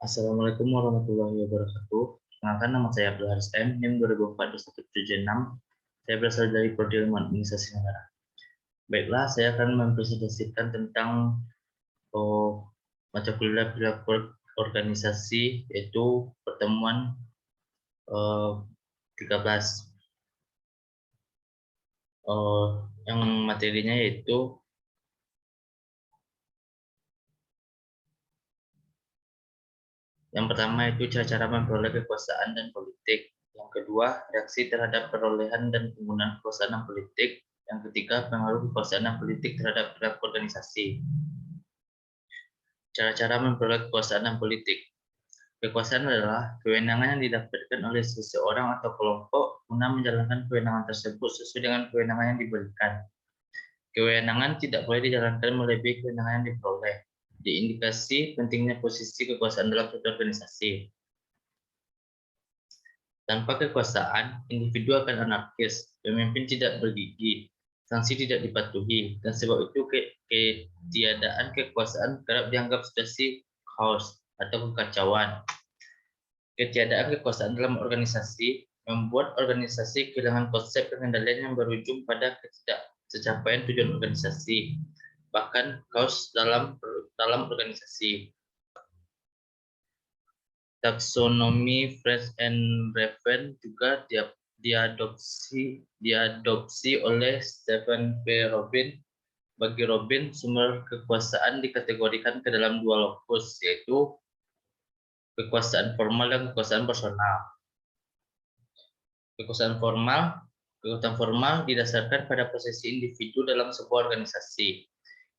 Assalamualaikum warahmatullahi wabarakatuh. Perkenalkan, nama saya Abdul Haris M. NIM 2004-2176. Saya berasal dari Prodi Ilmu Administrasi Negara. Baiklah, saya akan mempresentasikan tentang mata kuliah perilaku organisasi, yaitu pertemuan 13. Yang materinya yaitu yang pertama itu cara-cara memperoleh kekuasaan dan politik. Yang kedua, reaksi terhadap perolehan dan penggunaan kekuasaan dan politik. Yang ketiga, pengaruh kekuasaan dan politik terhadap perilaku organisasi. Cara-cara memperoleh kekuasaan dan politik. Kekuasaan adalah kewenangan yang didapatkan oleh seseorang atau kelompok guna menjalankan kewenangan tersebut sesuai dengan kewenangan yang diberikan. Kewenangan tidak boleh dijalankan melebihi kewenangan yang diperoleh. Diindikasi pentingnya posisi kekuasaan dalam suatu organisasi. Tanpa kekuasaan, individu akan anarkis, pemimpin tidak bergigi, sanksi tidak dipatuhi, dan sebab itu ketiadaan kekuasaan kerap dianggap sebagai chaos atau kekacauan. Ketiadaan kekuasaan dalam organisasi membuat organisasi kehilangan konsep pengendalian yang berujung pada ketidaktercapaian tujuan organisasi, bahkan chaos dalam organisasi. Taksonomi Fresh and Raven juga diadopsi oleh Stephen P. Robin. Bagi Robin, sumber kekuasaan dikategorikan ke dalam dua lokus, yaitu kekuasaan formal dan kekuasaan personal. Kekuasaan formal didasarkan pada posisi individu dalam sebuah organisasi.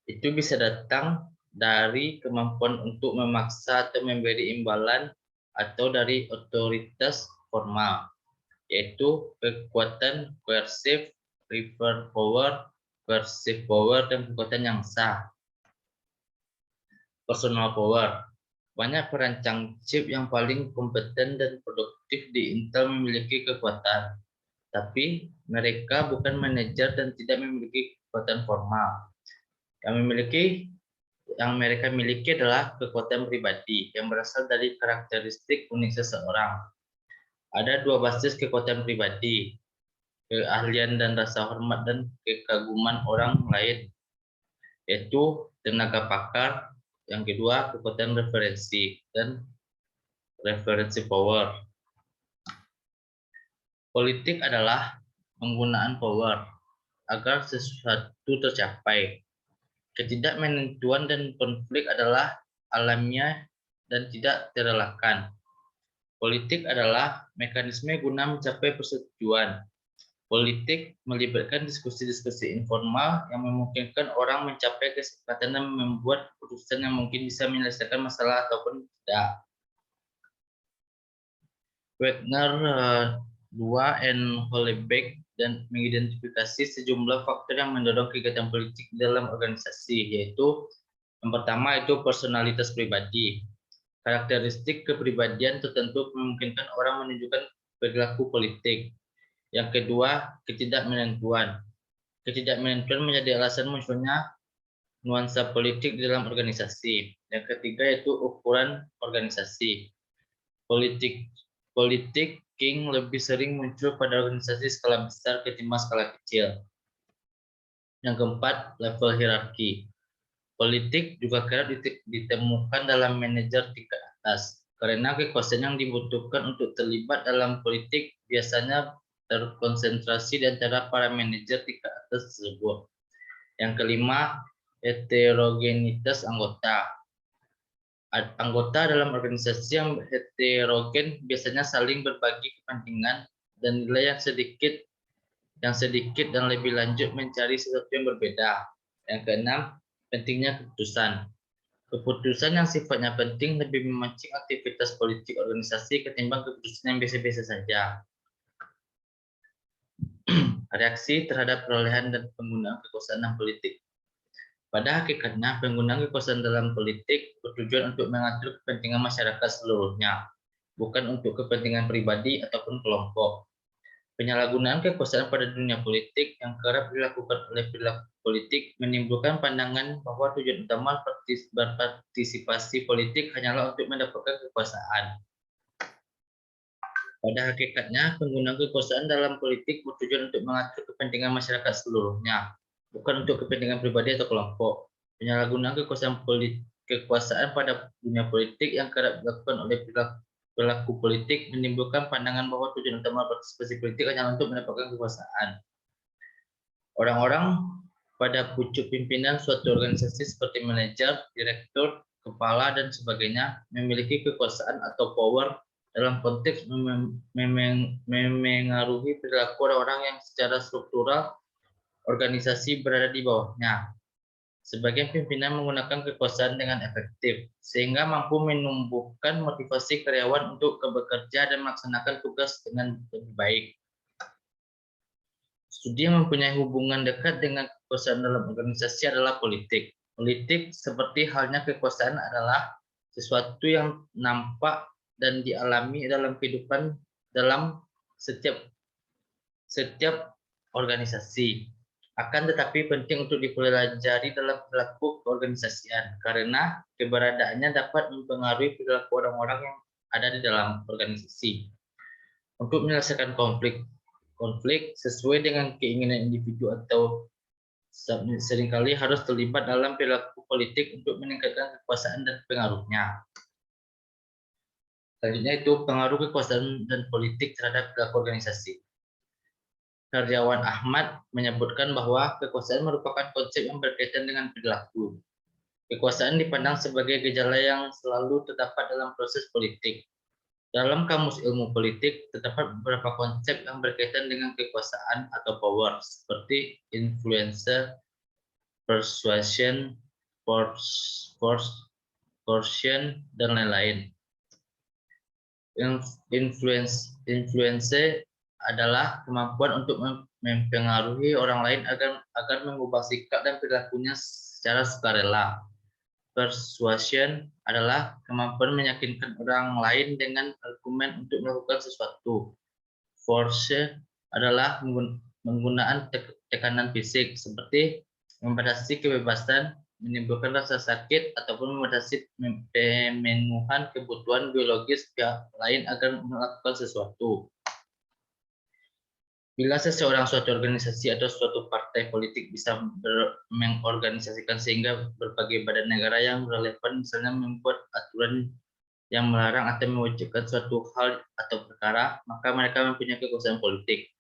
Itu bisa datang dari kemampuan untuk memaksa atau memberi imbalan, atau dari otoritas formal, yaitu kekuatan coercive, refer power, coercive power, dan kekuatan yang sah. Personal power. Banyak perancang chip yang paling kompeten dan produktif di Intel memiliki kekuatan, tapi mereka bukan manajer dan tidak memiliki kekuatan formal. Yang mereka miliki adalah kekuatan pribadi yang berasal dari karakteristik unik seseorang. Ada dua basis kekuatan pribadi, keahlian dan rasa hormat dan kekaguman orang lain, yaitu tenaga pakar. Yang kedua, kekuatan referensi dan referensi power. Politik adalah penggunaan power agar sesuatu tercapai. Ketidakmenentuan dan konflik adalah alamiah dan tidak terelakkan. Politik adalah mekanisme guna mencapai persetujuan. Politik melibatkan diskusi-diskusi informal yang memungkinkan orang mencapai kesepakatan dan membuat keputusan yang mungkin bisa menyelesaikan masalah ataupun tidak. Wagner 2 and Hollebeck dan mengidentifikasi sejumlah faktor yang mendorong kegiatan politik dalam organisasi, yaitu yang pertama itu personalitas pribadi. Karakteristik kepribadian tertentu memungkinkan orang menunjukkan perilaku politik. Yang kedua, ketidakmenentuan. Ketidakmenentuan menjadi alasan munculnya nuansa politik di dalam organisasi. Yang ketiga yaitu ukuran organisasi. Politik King lebih sering muncul pada organisasi skala besar ketimbang skala kecil. Yang keempat, level hierarki. Politik juga kerap ditemukan dalam manajer tingkat atas, karena kekuasaan yang dibutuhkan untuk terlibat dalam politik biasanya terkonsentrasi di antara para manajer tingkat atas tersebut. Yang kelima, heterogenitas anggota. Anggota dalam organisasi yang heterogen biasanya saling berbagi kepentingan dan nilai yang sedikit dan lebih lanjut mencari sesuatu yang berbeda. Yang keenam, pentingnya keputusan. Keputusan yang sifatnya penting lebih memancing aktivitas politik organisasi ketimbang keputusan yang biasa-biasa saja. Reaksi terhadap perolehan dan penggunaan kekuasaan politik. Pada hakikatnya, penggunaan kekuasaan dalam politik bertujuan untuk mengatur kepentingan masyarakat seluruhnya, bukan untuk kepentingan pribadi ataupun kelompok. Penyalahgunaan kekuasaan pada dunia politik yang kerap dilakukan oleh perilaku politik menimbulkan pandangan bahwa tujuan utama berpartisipasi politik hanyalah untuk mendapatkan kekuasaan. Pada hakikatnya, penggunaan kekuasaan dalam politik bertujuan untuk mengatur kepentingan masyarakat seluruhnya, bukan untuk kepentingan pribadi atau kelompok. Penyalahgunaan kekuasaan pada dunia politik yang kerap dilakukan oleh pelaku politik menimbulkan pandangan bahwa tujuan utama partisipasi politik hanya untuk mendapatkan kekuasaan. Orang-orang pada pucuk pimpinan suatu organisasi seperti manajer, direktur, kepala, dan sebagainya memiliki kekuasaan atau power dalam konteks memengaruhi perilaku orang-orang yang secara struktural organisasi berada di bawahnya. Sebagian pimpinan menggunakan kekuasaan dengan efektif, sehingga mampu menumbuhkan motivasi karyawan untuk bekerja dan melaksanakan tugas dengan lebih baik. Studi yang mempunyai hubungan dekat dengan kekuasaan dalam organisasi adalah politik. Politik, seperti halnya kekuasaan, adalah sesuatu yang nampak dan dialami dalam kehidupan dalam setiap organisasi. Akan tetapi penting untuk dipelajari dalam perilaku keorganisasian karena keberadaannya dapat mempengaruhi perilaku orang-orang yang ada di dalam organisasi. Untuk menyelesaikan konflik sesuai dengan keinginan individu atau seringkali harus terlibat dalam perilaku politik untuk meningkatkan kekuasaan dan pengaruhnya. Selanjutnya itu pengaruh kekuasaan dan politik terhadap perilaku organisasi. Karyawan Ahmad menyebutkan bahwa kekuasaan merupakan konsep yang berkaitan dengan perilaku. Kekuasaan dipandang sebagai gejala yang selalu terdapat dalam proses politik. Dalam kamus ilmu politik, terdapat beberapa konsep yang berkaitan dengan kekuasaan atau power, seperti influencer, persuasion, coercion, dan lain-lain. Influence adalah kemampuan untuk mempengaruhi orang lain agar mengubah sikap dan perilakunya secara sukarela. Persuasion adalah kemampuan meyakinkan orang lain dengan argumen untuk melakukan sesuatu. Force adalah penggunaan tekanan fisik seperti membatasi kebebasan, menimbulkan rasa sakit, ataupun membatasi pemenuhan kebutuhan biologis pihak lain agar melakukan sesuatu. Bila seseorang, suatu organisasi, atau suatu partai politik bisa mengorganisasikan sehingga berbagai badan negara yang relevan misalnya membuat aturan yang melarang atau mewajibkan suatu hal atau perkara, maka mereka mempunyai kekuasaan politik.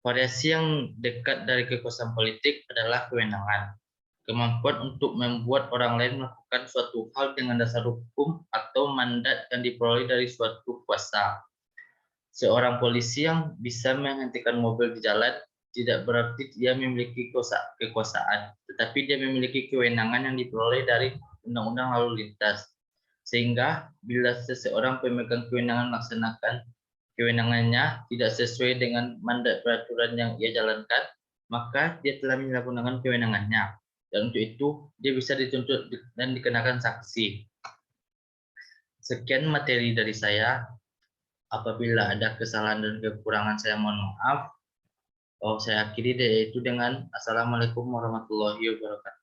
Variasi yang dekat dari kekuasaan politik adalah kewenangan. Kemampuan untuk membuat orang lain melakukan suatu hal dengan dasar hukum atau mandat yang diperoleh dari suatu kuasa. Seorang polisi yang bisa menghentikan mobil di jalan tidak berarti dia memiliki kekuasaan, tetapi dia memiliki kewenangan yang diperoleh dari undang-undang lalu lintas. Sehingga bila seseorang pemegang kewenangan melaksanakan kewenangannya tidak sesuai dengan mandat peraturan yang ia jalankan, maka dia telah menyalahgunakan kewenangannya. Dan untuk itu, dia bisa dituntut dan dikenakan sanksi. Sekian materi dari saya. Apabila ada kesalahan dan kekurangan, saya mohon maaf. Saya akhiri yaitu dengan Assalamualaikum warahmatullahi wabarakatuh.